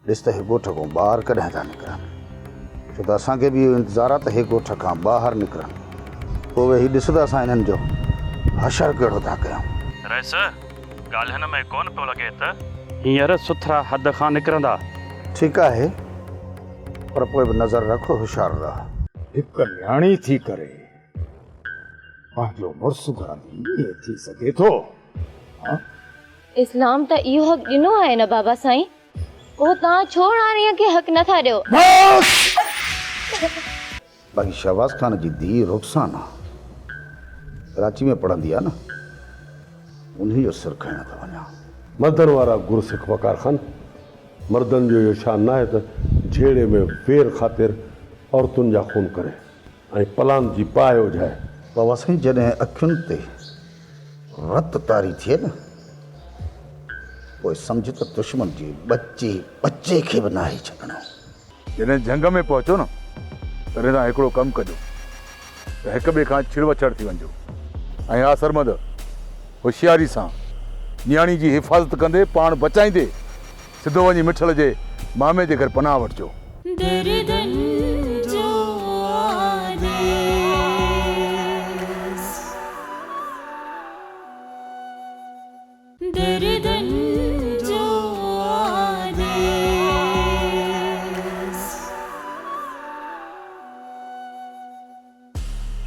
ॾिस त हे ॻोठ खां ॿाहिरि कॾहिं था निकिरनि, छो त असांखे बि इहो इंतज़ारु आहे त हे ॻोठ खां ॿाहिरि निकिरनि, पोइ वेही ॾिसंदासीं हिननि जो हशर कहिड़ो था कयूं। रईस ॻाल्हि हिन में कोन पियो लॻे त हींअर सुथरा हद खां निकिरंदा। ठीकु आहे, पर पोइ बि नज़र रखो, होशियारु रह। हिकु न्याणी थी करे पंहिंजो मुड़ुसु घरंदी ईअं थी सघे थो? इस्लाम त इहो हक़ ॾिनो आहे न बाबा साईं, पोइ तव्हां छो हाणे खे हक़ नथा ॾियो? बाक़ी शहबाज़ ख़ान जी धीउ रुख़साना कराची में पढ़ंदी आहे न, उन्हीं जो सिर खणण थो वञा। मर्दनि वारा गुरसिख वकार खान, मर्दनि जो इहो शान न आहे त झेड़े में वेर ख़ातिर औरतुनि जा खून करे ऐं पलान जी पाए हुजाए। बाबा साईं, जॾहिं अखियुनि ते रत तारी थिए न, पोइ सम्झ त दुश्मन जी बच्चे खे बि नाहे छॾणो। जॾहिं जंग में पहुचो न, तॾहिं तव्हां हिकिड़ो कमु कजो त हिक ॿिए खां छिड़वछड़ थी वञिजो ऐं आसरमद होशियारी सां न्याणी जी हिफ़ाज़त कंदे पाण बचाईंदे सिधो वञी मिठल जे मामे जे घर पनाह वठिजो।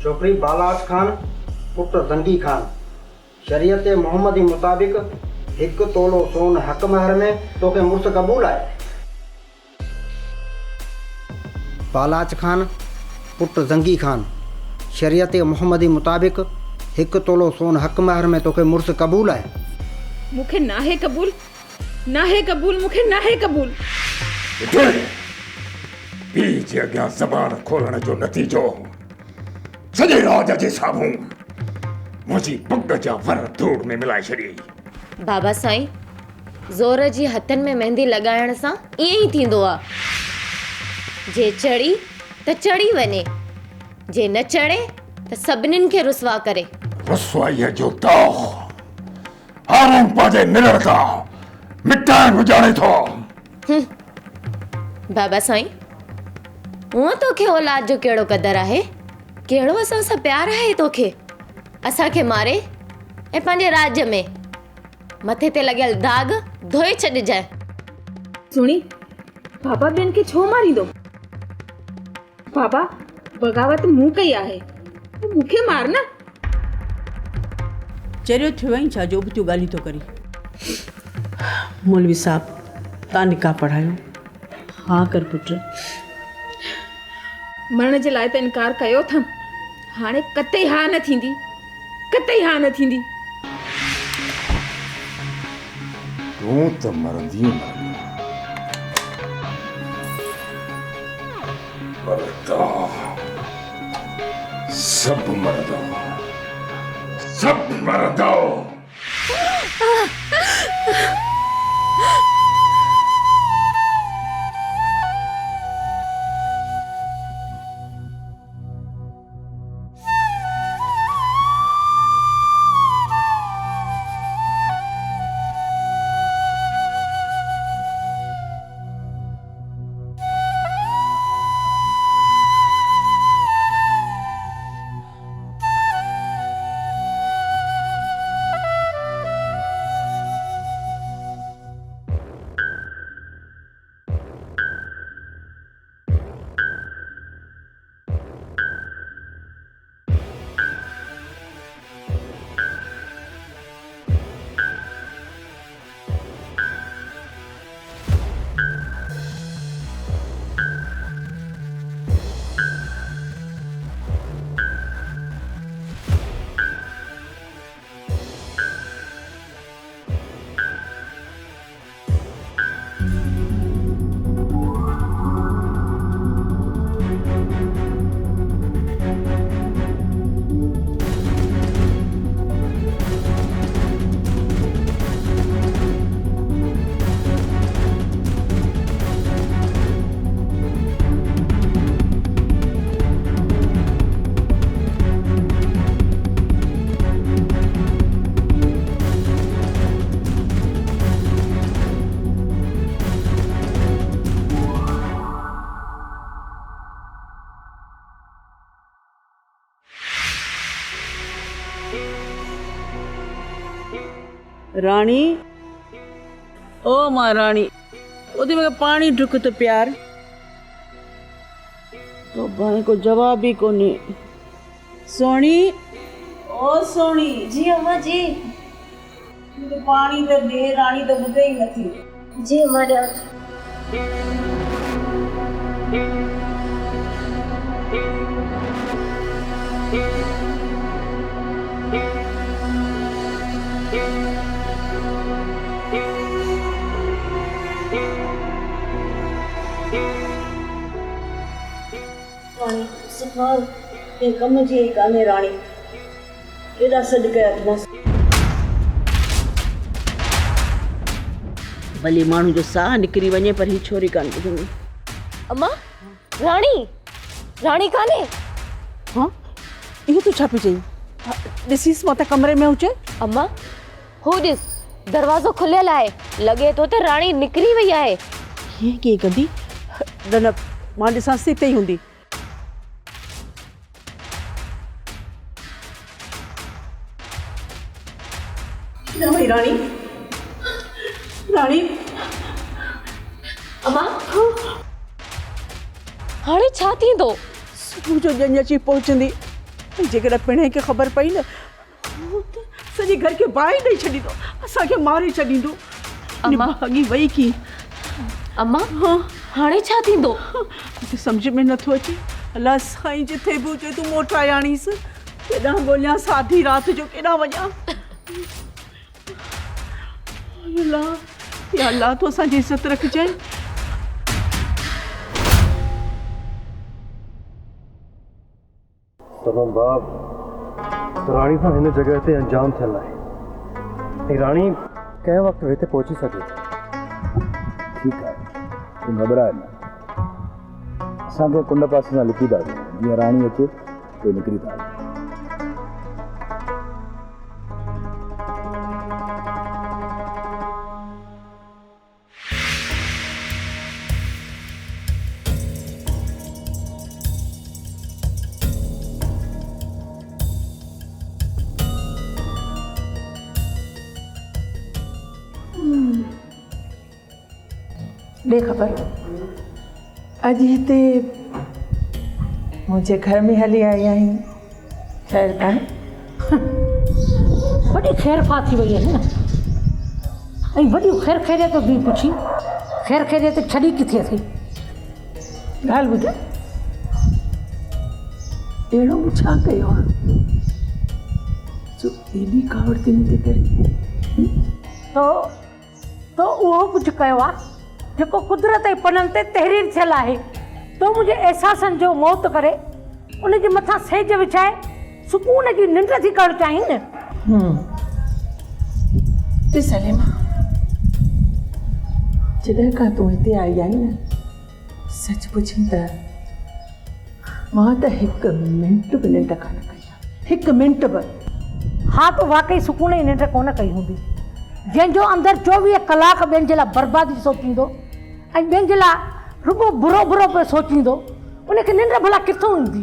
छोकरी बालाज खान पुट जंगी खान, शरीयत मोहम्मदी मुताबिक 1 तोलो सोन हक महर में तोखे मुर्स क़बूल आहे। बालाज खान पुट जंगी खान, शरीयत मोहम्मदी मुताबिक 1 तोलो सोन हक महर में तोखे मुर्स क़बूल आहे। मूंखे नाहे क़बूल, नाहे क़बूल, मूंखे नाहे क़बूल। पी जे अॻियां ज़बान खोलण जो नतीजो सॼे राज जे साम्हूं मुंहिंजी पुट जा वर धूड़ में मिलाए छॾी। बाबा साईं, ज़ोर जी हथनि में मेहंदी लॻाइण सां ईअं ई थींदो आहे। जे चढ़ी त चढ़ी वञे, जे न चढ़े त सभिनीनि खे रुसवा करे। रुसवाईअ जो दाग़ हारून पंहिंजे निड़र खां मिटाइण विजाणे थो। बाबा साईं, हूअं तोखे औलाद जो कहिड़ो क़दुरु आहे? कहिड़ो असां सां प्यारु आहे तोखे? असांखे मारे ऐं पंहिंजे राज में मथे ते लॻियल दाग़ धोए छॾिजांइ। सुणी, बाबा ॿियनि खे छो मारींदो? बाबा, बग़ावत मूं कई आहे, मूंखे मार न। चरियो थियो आई छा जो बि तूं ॻाल्हियूं थो करी? मौलवी साहब, तव्हां निकाह पढ़ायो? हा कर पुट। मरण जे लाइ त इनकार कयो अथमि, हाणे कतई हा न थींदी, कतई हा न थींदी। तूं त मरंदी सब मरदा। राणी ओ महाराणी ओदे में पानी ढुक तो प्यार तो भाई को जवाब ही कोनी। सोनी ओ सोनी जी अम्मा जी। तो पानी तो दे, रानी तो ॿुधे ही नथी। जी अम्मा ॾियां। रानी सफ़ार के कम जी ही कान्हे राणी केॾा सॾ कया अथसि। भली माण्हू जो साह निकिरी वञे पर ही छोरी कान ॿुधंदी। अम्मा राणी राणी कान्हे। हाँ इहो तूं छा पई चई? ॾिसीस मां त कमरे में हुजे। अम्मा हो ॾिस दरवाज़ो खुलियल आहे, लॻे थो त राणी निकिरी वई आहे। कीअं कीअं कंदी? न मां ॾिसांसि थी हिते ई हूंदी। न भई राणी राणी अम्मा हाणे छा थींदो? सुबुह जो ॼञ अची पहुचंदी, जेकॾहिं पिणे खे ख़बर पई न त सॼे घर खे बाहि ॾेई छॾींदो, असांखे मारे छॾींदो। अम्मा अॻी वई की अम्मा हाणे छा थींदो? मूंखे सम्झ में नथो अचे। अलाह साईं जिथे बि हुजे तूं मोटाए आणीसि। केॾां ॻोल्हियां साधी राति जो केॾां वञां। अल्लाह या अल्लाह तूं असांजी इज़त रखजांइ। तमामु बाप राणी सां हिन जॻह ते अंजाम थियल आहे ऐं राणी कंहिं वक़्तु हिते पहुची सघे थी। ठीकु आहे, तूं घबराए न। असांखे कुंड पासे सां लिकी था ॾियूं, जीअं राणी अचे तो निकिरी था हलूं। ॾे ख़बर अॼु हिते मुंहिंजे घर में हली आई आहीं। ख़ैर कान्हे? वॾी ख़ैर फा थी वई आहे न, ऐं वॾियूं ख़ैर ख़ैरियत बि पुछी, ख़ैर ख़ैरियत छॾी किथे थी? ॻाल्हि ॿुध, अहिड़ो बि छा कयो आहे जो एॾी कावड़ थी मूं ते करे? तो उहो कुझु कयो आहे जेको कुदरत जे पननि ते तहरीर थियल आहे। तो मुंहिंजे अहसासनि जो मौत करे उनजे मथां सेज विछाए सुकून जी निंड थी करणु चाहीं न। ॾिस सलीमा, जॾहिं खां तूं हिते आई आहीं न, सच पुछी त मां त हिकु मिंट बि निंड कान कई आहे, हिकु मिंट बि। हा तो वाकई सुकून जी निंड कोन कई हूंदी। जंहिंजो अंदरि 24 कलाक ॿियनि जे लाइ बर्बादी सोचींदो ऐं ॿियनि जे लाइ रुगो बुरो बुरो पियो सोचींदो, उनखे निंड भला किथां ईंदी?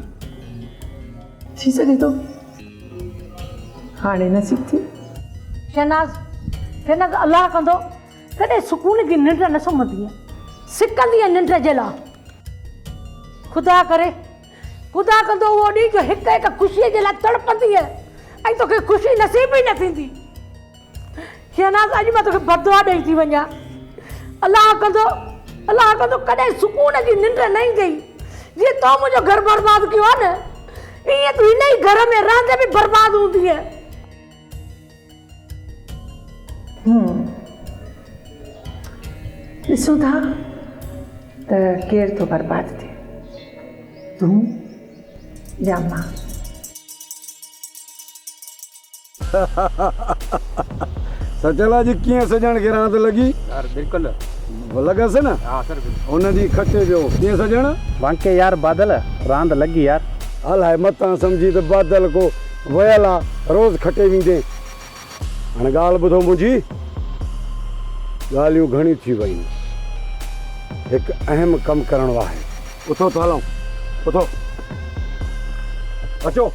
थी सघे थो हाणे नसीब थी। शहनाज़ अलाह कंदो कॾहिं सुकून जी निंड न सुम्हंदी, सिकंदी आहे निंड जे लाइ। ख़ुदा करे ख़ुदा कंदो उहो ॾींहुं जो हिकु हिकु ख़ुशीअ जे लाइ तड़पंदी ऐं तोखे ख़ुशी नसीब ई न थींदी। शहनाज़ अॼु मां तोखे बदुआ ॾेई थी वञा। अलाह कंदो कॾहिं सुकून जी निंड न ईंदी। जीअं तो मुंहिंजो घर बर्बाद कयो आहे न, ईअं तूं हिन ई घर में रहंदे बि बर्बाद हूंदी आहे। ॾिसूं था त केरु थो बर्बाद थिए, तूं या मां? सचला जी कीअं सजण खे रांदि लॻी? यार बिल्कुलु लॻसि न? हा सर हुनजी खटे पियो कीअं सजण? वांके यार बादल रांदि लॻी यार। अलाए मतां सम्झी त बादल को वयल आहे, रोज़ खटे वेंदे। हाणे ॻाल्हि ॿुधो मुंहिंजी, ॻाल्हियूं घणी थी वयूं, हिकु अहम कमु करणो आहे। उथो त हलूं, उथो अचो।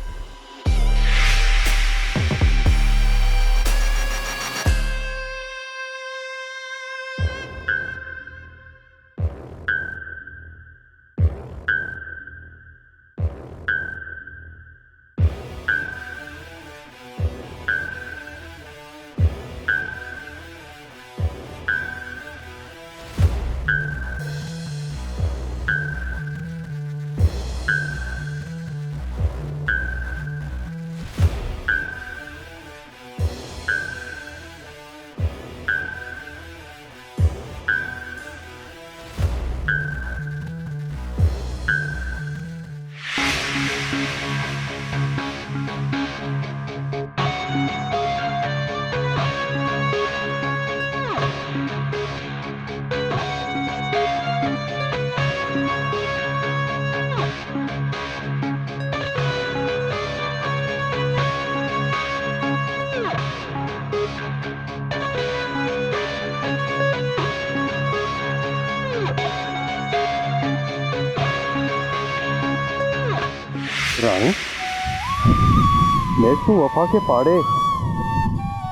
राणी मैं तू वफा के पाड़े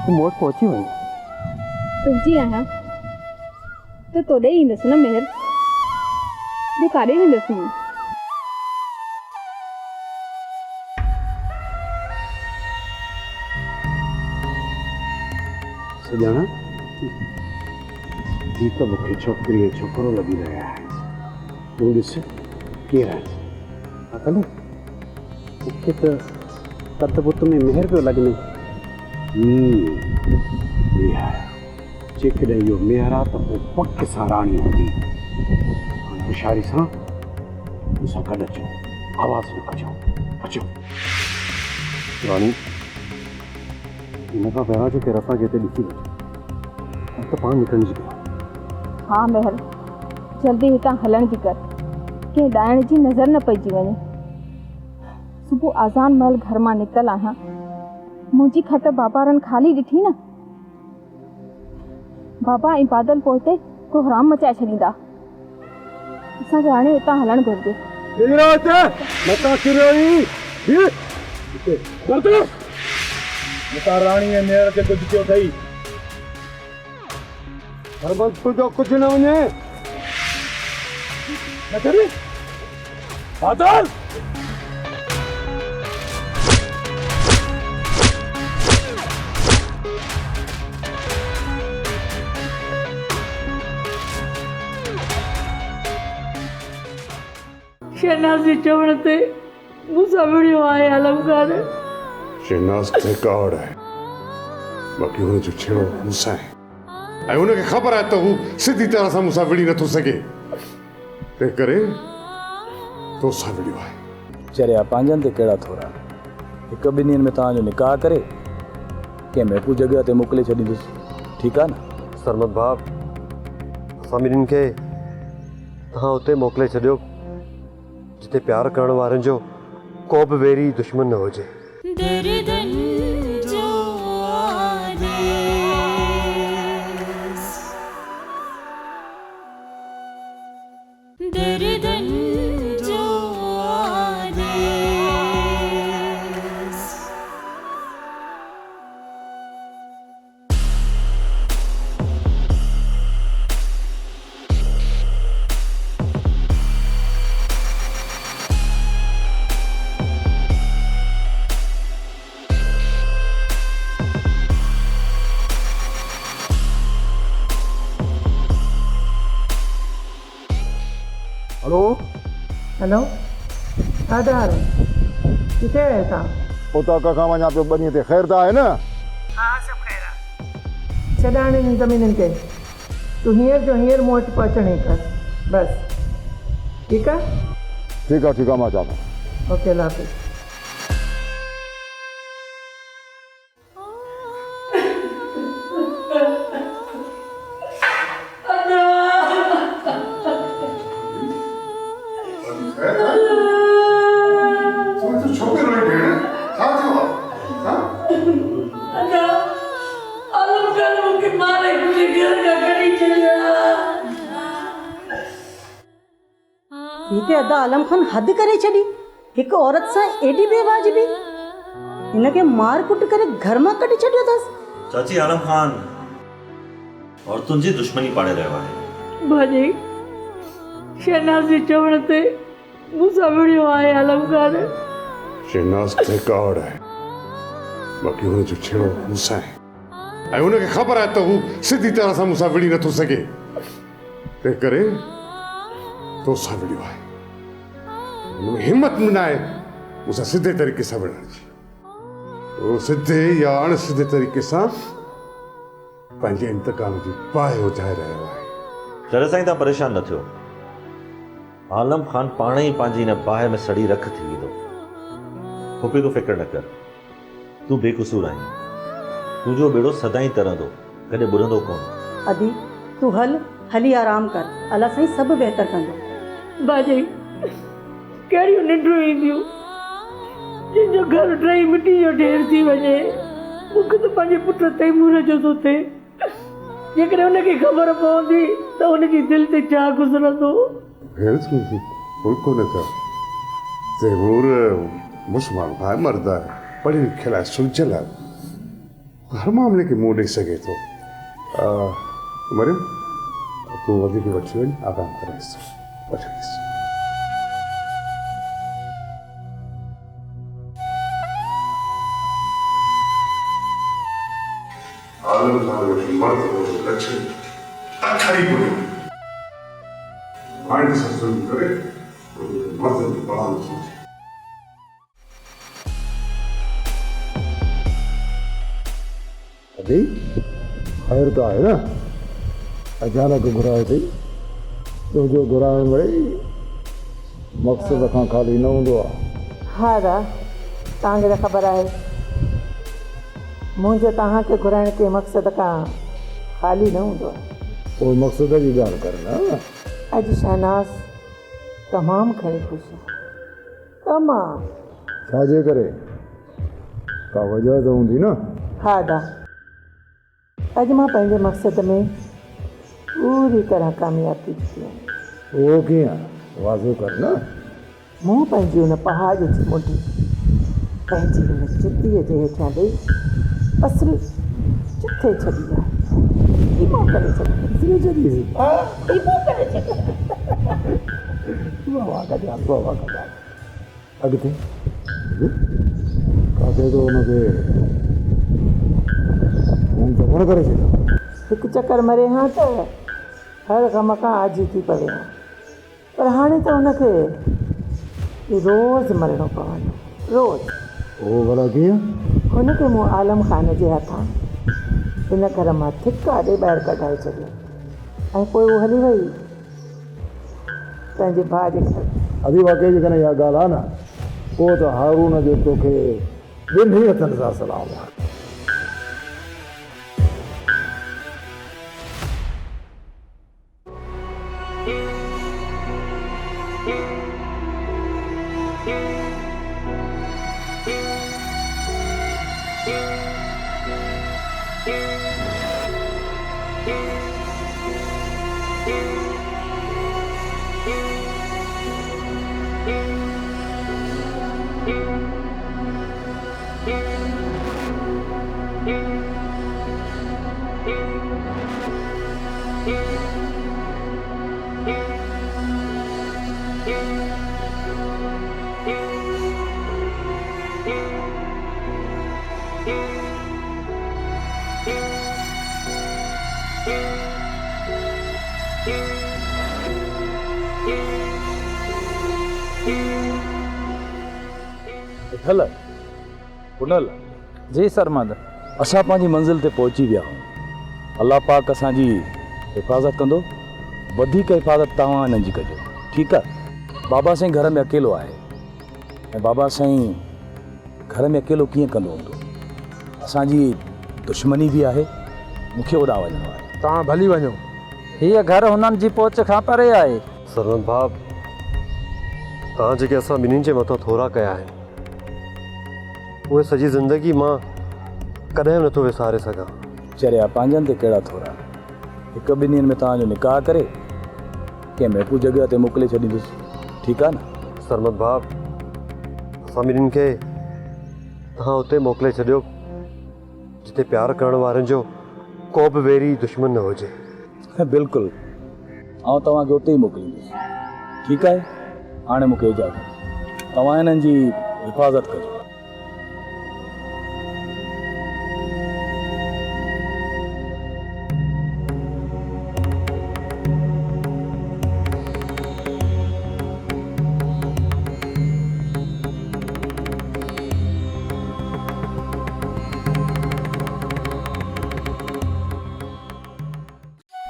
तू मोट पहुंची वही तुझी आहियां त तोॾे ईंदसि न मेहर ॿियो काॾे वेंदसि मां सॼाणा ही तो मूंखे छोकिरी ऐं छोकिरो लॻी रहिया आहिनि तूं ॾिस केरु आहे अकल मूंखे त कद बुत में मेहर पियो लॻे जेकॾहिं इहो मेहर आहे त पोइ पक सां राणी हूंदी हाणे होशियारी सां मूंसां गॾु अचो आवाज़ न कजो अचो राणी इन खां पहिरियों जो केरु असांखे हिते ॾिसी वठे त पाण निकिरण जी कयो हा मेहर जल्दी हितां हलण जी कर कंहिं ॾाइण जी नज़र न पइजी वञे सुबुह आज़ान महिल घर मां निकल आहियां मुंहिंजी खट बाबारनि ख़ाली ॾिठी न बाबा ऐं बादल पोइ हिते कोहराम मचाए छॾींदा असांखे हाणे हितां हलणु घुरिजे राणी ऐं मेहर ते कुझु थियो अथई हरबंस तुंहिंजो कुझु न वञे न करे बादल शहनाज जे चवण ते मूंसां विड़ियो आहे आलमकार शहनाज ते कावड़ आहे बाक़ी हुनजो छेड़ो मूंसां आहे ऐं हुनखे ख़बर आहे त हू सिधी तरह सां मूंसां विड़ी नथो सघे तंहिं करे तोसां विड़ियो आहे चरिया पंहिंजनि ते कहिड़ा थोरा हिकु ॿिनि ॾींहंनि में तव्हांजो निकाह करे कंहिं महफ़ूज़ जॻह ते मोकिले छॾींदुसि ठीकु आहे न सरमत बाप असां ॿिन्हिनि खे तव्हां उते मोकिले छॾियो जिते प्यार करण वारनि जो को बि वेरी दुश्मन न हुजे हेलो हेलो आधार किथे आहियो तव्हां उतां खां वञा पियो ॿनीअ ते ख़ैर त आहे न हा सभु ख़ैर आहे छॾाणे हिन ज़मीननि खे तूं हींअर जो हींअर मूं वटि पहुचण ई कर बसि ठीकु आहे ठीकु आहे मां अचां थो ओके अल्लाह हाफ़िज़ हिते अदा आलम खान हद करे छॾी हिकु औरत सां एॾी बेवाजिबी हिनखे मार कुट करे घर मां कढी छॾियो अथसि चाची आलम खान औरतुनि जी दुश्मनी पाड़े रहियो आहे भाॼी शहनाज जे चवण ते मूंसां विड़ियो आहे आलमकार शहनाज ते कावड़ आहे बाक़ी हुनजो छेड़ो मूंसां आहे ऐं हुनखे ख़बर आहे त हू सिधी तरह सां मूंसां विड़ी नथो सघे तंहिं करे तोसां विड़ियो आहे हुनमें हिमत न आहे मूंसां सिधे तरीक़े सां विड़ण जी उहो सिधे या अणसिधे तरीक़े सां पंहिंजे इंतकाम जी बाहि उजाए रहियो आहे चरे साईं तव्हां परेशान न थियो आलम खान पाण ई पंहिंजी हिन बाहि में सड़ी रख थी वेंदो पुपी तूं फिक्र न कर तूं बेक़सूर आहीं तुंहिंजो बेड़ो सदाईं तरंदो कॾहिं ॿुधंदो कोन अदी तूं हली आराम कर अलाह साईं सभु बहितर कंदो भाॼी कहिड़ियूं निंडूं ईंदियूं जिनजो घर टही मिटी जो ढेर थी वञे मूंखे त पंहिंजे पुट तैमूर जो थो थिए जेकॾहिं हुनखे ख़बर पवंदी त हुनजी दिलि ते छा गुज़रंदो कोन था तैमूर मुसलमान भाई मर्द है पढ़ी लिखियल आहे सुलझियल आहे हर मामले खे मुंहुं ॾेई सघे थो मरियम तूं वधीक वठी वञ आराम कराइसि वठीसि आलम खान वटि मर्द जो लक्षण अखाई पड़ियो माइंड सत्संग करे मर्द जो पालन सोचे अभी खैर तो आहे न अचानक घुराए थी तो जो घुराइण वरी मक़सद खां ख़ाली न हूंदो आहे हा दा तव्हांखे त ख़बर आहे मुंहिंजो तव्हांखे घुराइण के मक़सद खां ख़ाली न हूंदो आहे पोइ मक़सद जी ॻाल्हि कर न अॼु शहनाज़ तमामु घणी ख़ुशि आहे तमामु छाजे करे का वजह त हूंदी न हा दा अॼु मां पंहिंजे मक़सद में पूरी तरह कामयाब थी चुकी आहियां उहो कीअं वाज़ो कर न मूं पंहिंजी हुन पहाड़ जी मुंडी पंहिंजी हुन जुतीअ जे हेठियां ॾेई पसरी चिथे छॾी आहे ईमो करे छॾी ईमो करे छॾी अॻिते काथे तो हुनखे फोन करे छॾियो हिकु चकर मरे हा त हर कम खां आजी थी पवे हा पर हाणे त हुनखे रोज़ु मरणो पवंदो रोज़ु उहो भला कीअं हुनखे मूं आलम खान जे हथां हिन घर मां थिक आॾे ॿाहिरि कढाए छॾियो ऐं पोइ उहो हली वई पंहिंजे भाउ जे घर अभी वाक़ई जेकॾहिं इहा ॻाल्हि आहे न पोइ त हारून जो तोखे ॿिनि हथनि सां सलाम आहे हल कुनल जी सरमद असां पंहिंजी मंज़िल ते पहुची विया आहियूं अल्लाह पाक असांजी हिफ़ाज़त कंदो वधीक हिफ़ाज़त तव्हां हिननि जी कजो ठीकु आहे बाबा साईं घर में अकेलो आहे ऐं बाबा साईं घर में अकेलो कीअं कंदो हूंदो असांजी दुश्मनी बि आहे मूंखे होॾां वञिणो आहे तव्हां भली वञो हीअ घर हुननि जी पहुच खां परे आहे सरवंत भाउ तव्हां जेके असां ॿिन्हिनि जे मथां थोरा कया आहिनि उहे सॼी ज़िंदगी मां कॾहिं नथो विसारे सघां चरिया पंहिंजनि ते कहिड़ा थोरा हिकु ॿिनि ॾींहंनि में तव्हांजो निकाह करे कंहिं महफ़ूज़ जॻह ते मोकिले छॾींदुसि ठीकु आहे न सरमत भाउ असां ॿिन्हिनि खे तव्हां उते मोकिले छॾियो जिते प्यारु करण वारनि जो को बि वेरी दुश्मन न हुजे बिल्कुलु आउं तव्हांखे उते ई मोकिलींदुसि ठीकु आहे हाणे मूंखे इजाज़त तव्हां हिननि जी हिफ़ाज़त कजो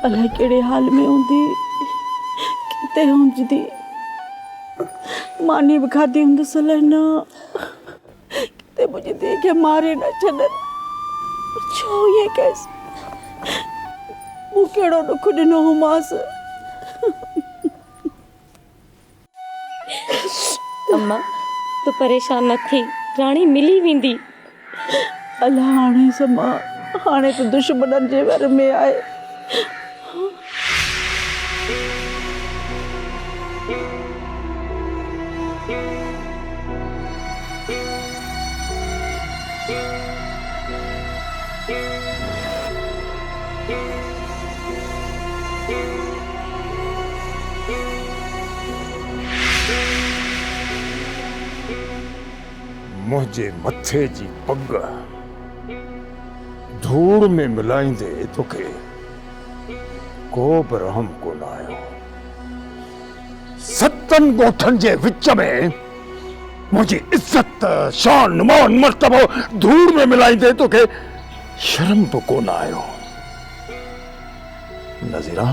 अलाए कहिड़े हाल में हूंदी किथे हुजंदी मानी बि खाधी हूंदसि अलाए न किथे मुंहिंजी धीअ खे मारे न छॾनि छो ईअं कयसि मूं कहिड़ो ॾुख ॾिनो हुमांसि अम्मा तूं परेशान न थी राणी मिली वेंदी अलाह हाणे समा हाणे त दुश्मननि जे घर में आहे मुझे मथे जी पग धूड़ में मिलाईंदे तोखे को बि रहम कोन आयो। 7 ॻोठनि जे विच में मुझी इज्जत शान मान मर्तबो धूड़ में मिलाईंदे तोखे शर्म बि कोन आयो। नज़ीरा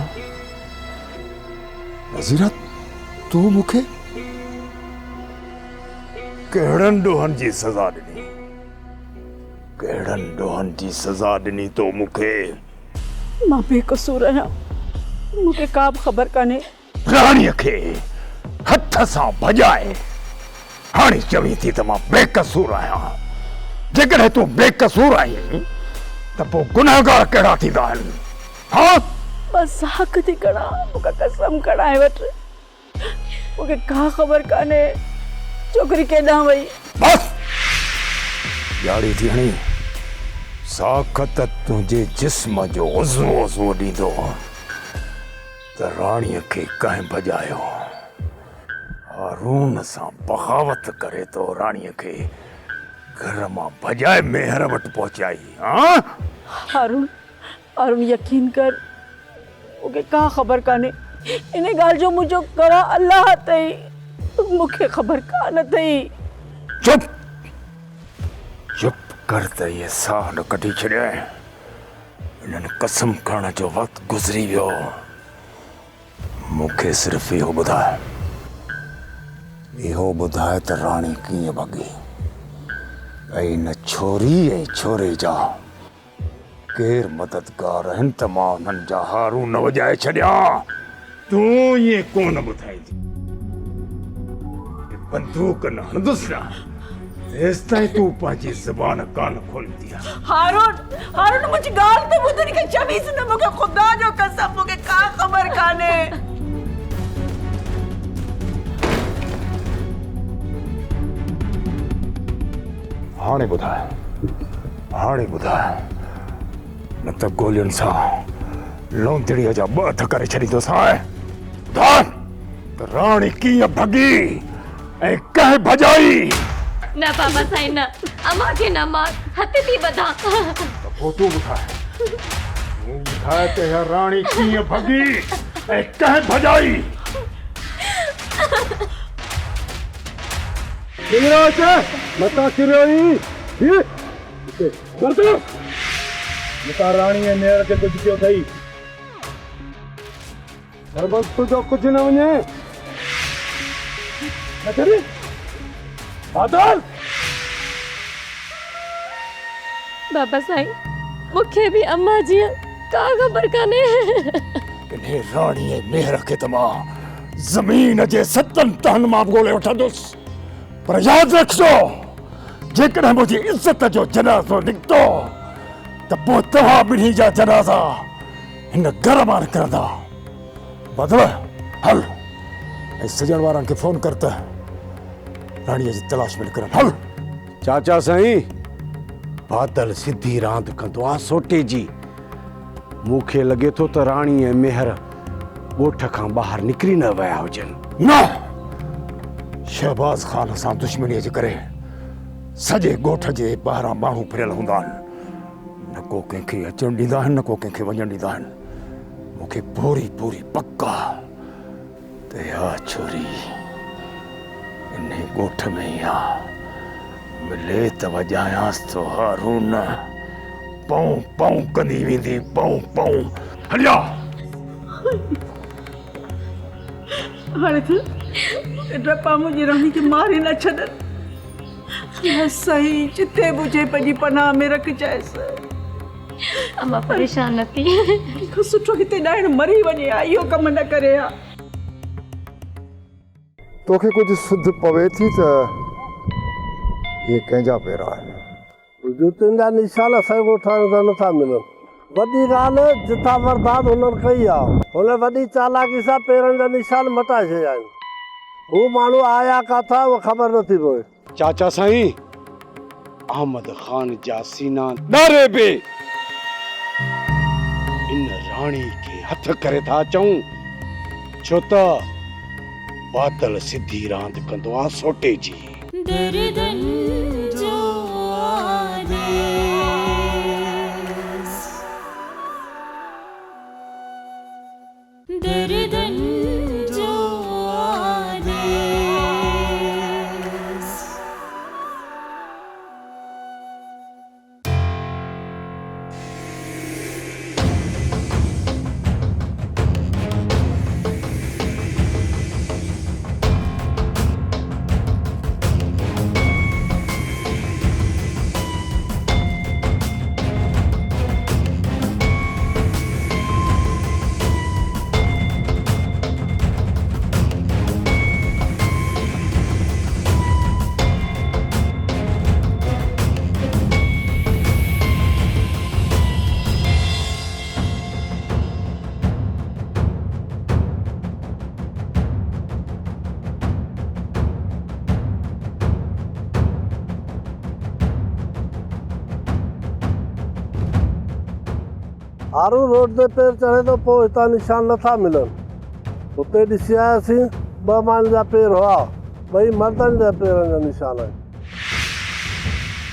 नज़ीरा तू मूंखे कहिड़नि ॾोहनि जी सज़ा ॾिनी, कहिड़नि ॾोहनि जी सज़ा ॾिनी तो मूंखे? मां बेकसूर आहियां, मूंखे का बि ख़बर कान्हे। राणीअ खे हथ सां भॼाए हाणे चवीं थी त मां बेकसूर आहियां। जेकॾहिं तूं बेकसूर आहीं त पोइ गुनहगार कहिड़ा थींदा आहिनि? हाँ, मज़ाक थी करा, मूंखे कसम खणाए वठ, मूंखे का ख़बर कान्हे छोकिरी केॾां वई। बस याड़ी थी हणी साख़त तुंहिंजे जिस्म जो उज़वो ॾींदो त राणीअ खे कंहिं भॼायो। हारून सां बग़ावत करे तो राणीअ खे घर मां भॼाए मेहर वटि पहुचाई। हाँ, हारून यकीन कर, मूंखे का ख़बर कान्हे। इन ॻाल्हि जो मुंहिंजो करा अल्लाह अथई, मूंखे ख़बर कान अथई। चुप चुप कर त इहे साह न कढी छॾिया। इन्हनि कसम खणण जो वक़्तु गुज़री वियो। मूंखे सिर्फ़ इहो ॿुधाए त राणी कीअं भॻी ऐं हिन छोरी ऐं छोरे जा केरु मददगार आहिनि त मां उन्हनि जा हारू न वॼाए छॾियां। तूं ईअं कोन ॿुधाईंदी, बंदूक न हणंदुसि न तेसिताईं तूं पंहिंजी ज़बान कान खोलींदी। हारून मुंहिंजी ॻाल्हि त ॿुधणी खे चवीस न, मूंखे ख़ुदा जो कसम मूंखे का ख़बर कान्हे। हाणे ॿुधाए न त गोलियुनि सां लौंदड़ीअ जा 2 हथ करे छॾींदोसि। ॿुधाए त राणी कीअं भॻी ऐं कंहिं भॼाई? न पापा साईं न, अम्मा खे न मार, हथ थी ॿधां। पोइ तूं ॿुधाए त इहा राणी कीअं भॻी ऐं कंहिं भॼाई? मता किरियो मता राणी ऐं मेहर खे कुझु पियो थई। तुंहिंजो कुझु न वञे बाबा साईं, मूंखे बि अम्मा जी का ख़बर कान्हे। इन्हे राणी ऐं मेहर खे त मां ज़मीन जे 7 तहनि मां ॻोल्हे वठंदुसि, पर यादि रखिजो जेकॾहिं मुंहिंजी इज़त जो जनाज़ो निकितो त पोइ तव्हां ॿिन्ही जा जनाज़ा हिन घर मां निकिरंदा। बदल हल ऐं सॼण वारनि खे फ़ोन कर त राणीअ जी तलाश में निकिरनि। हल। चाचा साईं, बादल सिधी रांदि कंदो आहे सोटे जी। मूंखे लॻे थो त राणी ऐं मेहर ॻोठ खां ॿाहिरि निकिरी न विया हुजनि। न, शहबाज़ ख़ान सां दुश्मनीअ जे करे सॼे ॻोठ जे ॿाहिरां माण्हू फिरियल हूंदा आहिनि। न को कंहिंखे अचणु ॾींदा आहिनि, न को कंहिंखे वञणु ॾींदा आहिनि। मूंखे पूरी पक आहे त इहा छोरी इन ॻोठ में ई आहे। मिले त वॼायांसि थो हारून, पऊं पऊं कंदी वेंदी, पऊं पऊं। हलिया हाणे त डपा मुंहिंजी राणी खे मारे न छॾनि। सही जिथे बि हुजे पंहिंजी पनाह में रखजांइसि। अम्मा परेशान न थी, सुठो हिते ॾाइण मरी वञे हा, इहो कमु न करे हा। तोखे कुझु सुध पवे थी त ये कंहिंजा पेरा आहिनि? जूतियुनि जा निशान असांजे ॻोठाणे सां नथा मिलनि। वॾी ॻाल्हि जिथां बर्बाद हुननि कई आहे, हुन वॾी चालाकी सां पेरनि जा निशान मटाए छॾिया आहिनि। हू माण्हू आया किथां उहा ख़बर नथी पए। चाचा साईं, अहमद ख़ान जा सीना ॾारे पे पाणी खे हथ करे था अचूं, छो त बादल सिधी रांदि कंदो आहे सोटे जी। आरू रोड ते पेर चढ़े तो पोइ हितां निशान नथा मिलनि। हुते ॾिसी आयासीं 2 माण्हुनि जा पेर हुआ, 2 मर्दनि जा पेरनि जा निशान आहिनि,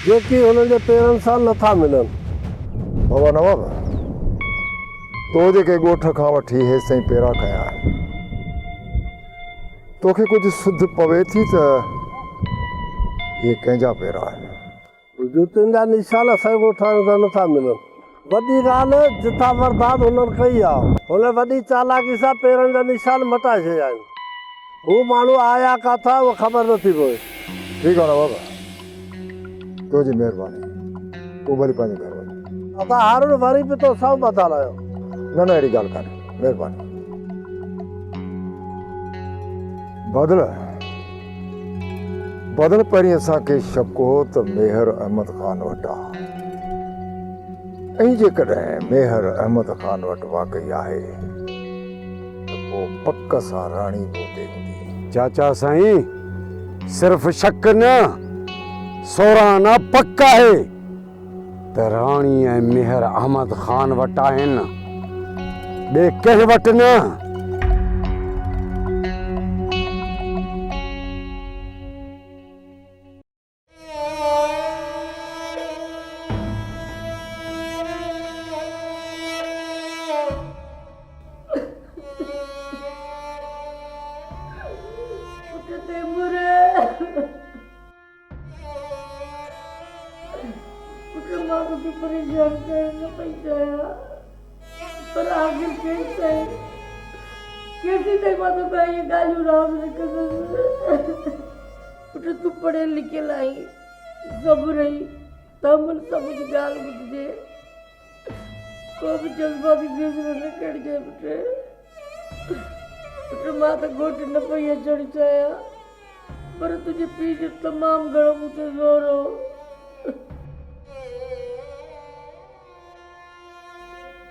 जेकी हुननि जे पेरनि सां नथा मिलनि। बाबा नवाब, तो जेके ॻोठ खां वठी हेसि ताईं पेरा कया आहिनि, तोखे कुझु सुध पवे थी त इहे कंहिंजा पेरा आहिनि? जूतियुनि जा निशान असांजे ॻोठ जा नथा मिलनि। वॾी ॻाल्हि जिथां वरदाद हुननि कई आहे, हुन वॾी चालाकी सां पेरनि जा निशान मटाए छॾिया आहिनि। हू माण्हू आया किथां उहा ख़बर नथी पए। ठीकु आहे न बाबा, तुंहिंजी महिरबानी, तूं भली पंहिंजे घर वञ। असां हारून वरी बि तो सभु मथा लाहियो। न अहिड़ी ॻाल्हि कान्हे, महिरबानी। बदल पहिरीं असांखे शक हो त मेहर अहमद ख़ान वटि आहे, ऐं जेकॾहिं मेहर अहमद ख़ान वटि वाक़ई आहे त पोइ पक सां राणी बि उते हूंदी। चाचा साईं, सिर्फ़ शक न, सोराना पक आहे त राणी ऐं मेहर अहमद ख़ान वटि आहिनि, ॿिए कंहिं वटि न। परेशान करना पड़ता पर आखिर कैसे कैसी तक बातों पे ये गाली राम ने कर तू पढ़े लिखे लाई सब रही तमल समझ गाल बुझे को भी जज्बा भी बेसर न कर जाए बेटे मां तो गोट न पई चढ़ चाया पर तुझे पीछे तमाम घणो मुझे जोर हो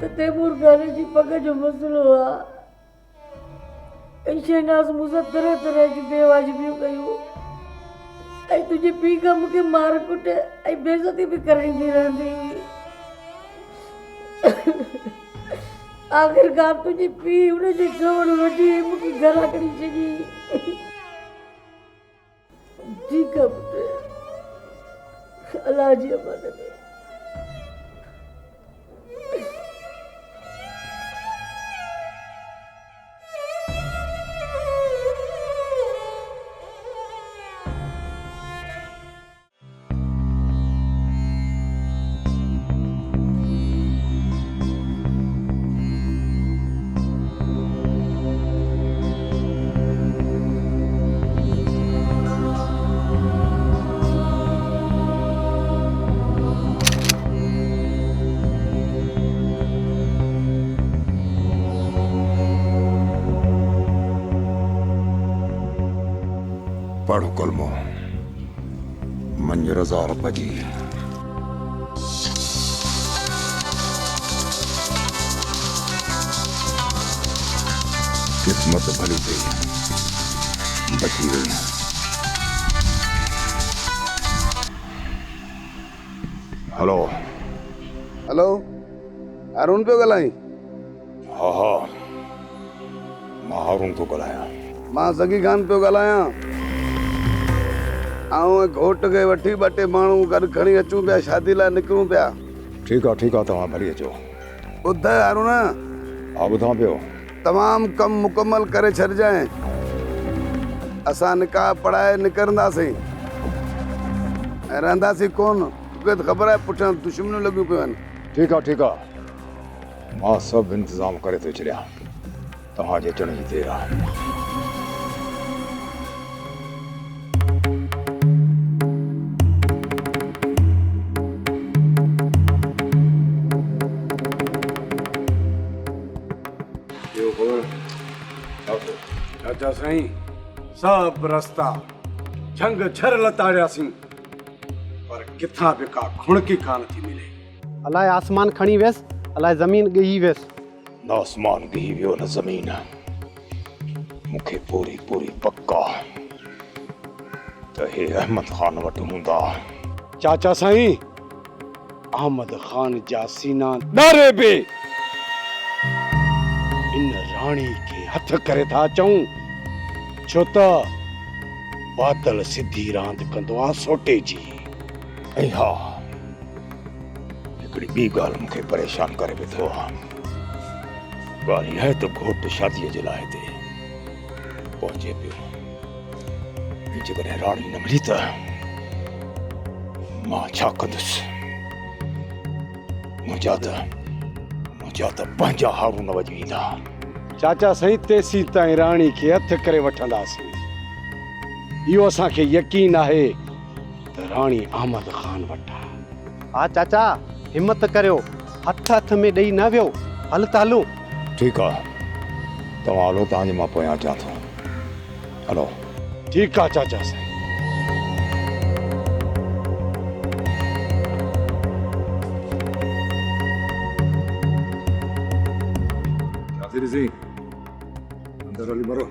तो तैमूर गाने जी पग जो मसलो आहे शहनाज मूंसां तरह तरह जी बेवाजिबियूं कयूं ऐं तुंहिंजे पीउ खां मूंखे मार कुट ऐं बेइज़ती बि कराईंदी रहंदी आख़िरकार तुंहिंजे पीउ हुनजे चवण वठी मूंखे घरां कढी छॾी ठीकु आहे पुटु अलाह जी अमान में पढ़ो कलमो मंजर रज़ा रब जी किस्मत भली थी बची रही हेलो हेलो अरुण पियो ॻाल्हाई हाँ हाँ मां हारून तो ॻाल्हायां। मां सगी खान पियो ॻाल्हायां। घोट खे वठी 2-3 माण्हू गॾु खणी अचूं पिया, शादी लाइ निकिरूं पिया। ठीक आहे तव्हां भली अचो। ॿुध हारून, हा ॿुधां पियो। तमामु कमु मुकमल करे छॾिजांइ। असां निकाह पढ़ाए निकिरंदासीं ऐं रहंदासीं कोन। तोखे त ख़बर आहे पुठियां दुश्मनियूं लॻियूं पियूं आहिनि। ठीक आहे मां सभु इंतज़ाम करे थो छॾियां। तव्हांजे अचण जी देरि आहे। चाचा साईं सब रस्ता झंग झर लताड़ियासीं पर किथां बि का खुणकी कान थी मिले। अलाए आसमान खणी वियसि, अलाए ज़मीन ॻही वियसि। न आसमान ॻही वियो न ज़मीन। मूंखे पूरी पक्का त हे अहमद खान वटि हूंदा। चाचा साईं अहमद खान जा सीना ॾारे पे इन राणी खे हथ करे था अचूं, छो त बादल सिधी रांदि कंदो आहे सोटे जी। ऐं हा हिकिड़ी ॿी ॻाल्हि मूंखे परेशान करे वेठो आहे। ॻाल्हि इहा आहे त घोट शादीअ जे लाइ हिते पहुचे पियो। जेकॾहिं राणी न मिली त मां छा कंदुसि? मुंहिंजा त पंहिंजा हारू न वॼी ईंदा। चाचा साईं तेसी ताईं राणी खे हथ करे वठंदासीं। इहो असांखे यकीन आहे त राणी अहमद खान वटि आहे। हा चाचा हिम्मत करियो, हथ में ॾेई न वियो। हल त हलूं। ठीकु आहे तव्हां हलो, तव्हांजे मां पोयां अचां थो। हलो। ठीकु आहे चाचा साईं। अंदर हली मरो।